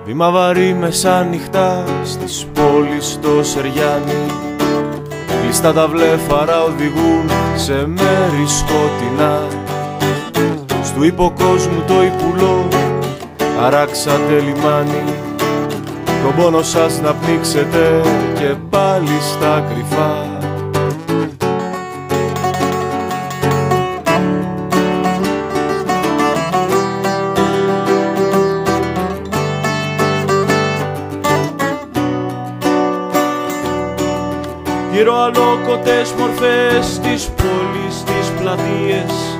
Βήμα βαρύ μεσάνυχτα στις πόλεις το Σεριάνι. Κλειστά τα βλέφαρα οδηγούν σε μέρη σκοτεινά. Στου υποκόσμου το υπουλό αράξατε λιμάνι. Τον πόνο σας να πνίξετε και πάλι στα κρυφά. Γύρω αλόκοτες μορφές της πόλης, τις πλατείες,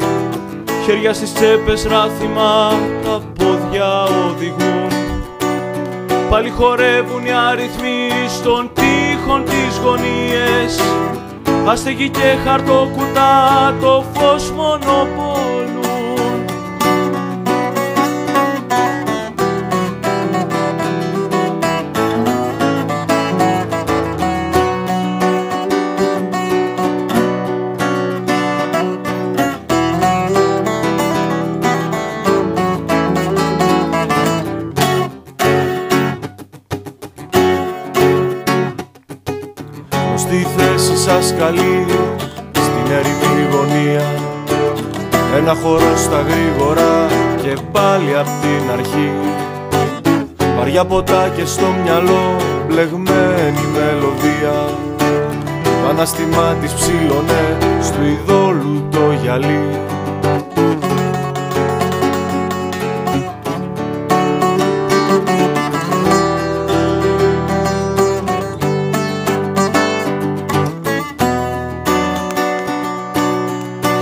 χέρια στις τσέπες ράθιμα, τα πόδια οδηγούν. Πάλι χορεύουν οι αριθμοί στον τοίχον τις γωνίες. Αστεγοί και χαρτοκουτά το φως μονοπολούν. Στη θέση σας καλεί στην ερημή γωνία. Ένα χορό στα γρήγορα και πάλι απ' την αρχή. Βαριά ποτά και στο μυαλό μπλεγμένη μελωδία. Το αναστημά της ψήλωνε στου ειδόλου το γυαλί.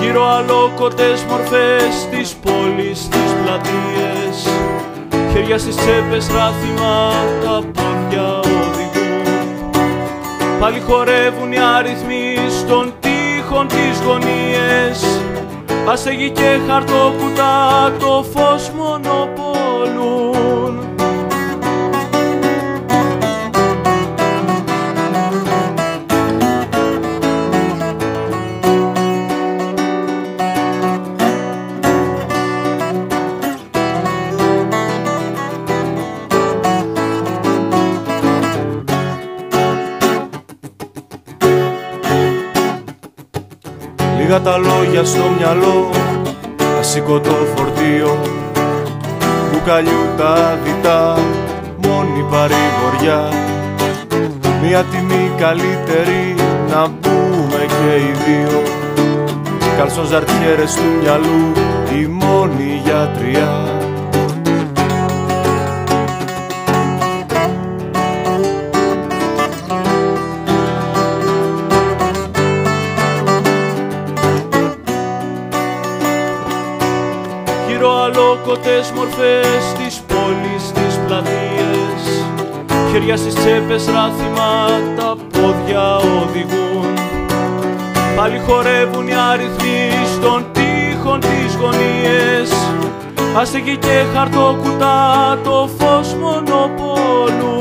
Γύρω αλόκοτες μορφές της πόλης, τις πλατείες, χέρια στις τσέπες ράθιμα, τα πόδια οδηγούν. Πάλι χορεύουν οι αριθμοί στον τοίχον τις γωνίες. Αστεγοί και χαρτοκουτά το φως μονοπολούν. Λίγα τα λόγια στο μυαλό, ασήκωτο φορτίο, μπουκαλιού τα διτά, μόνη παρηγοριά. Μια τιμή καλύτερη να μπούμε και οι δύο. Καλσοζαρτιέρες του μυαλού, η μόνη γιατριά. Γύρω αλόκοτες μορφές της πόλης, τις πλατείες, χέρια στις τσέπες ράθιμα, τα πόδια οδηγούν. Πάλι χορεύουν οι αριθμοί στον τοίχον τις γωνίες. Αστεγοί και χαρτοκουτά το φως μονοπολούν.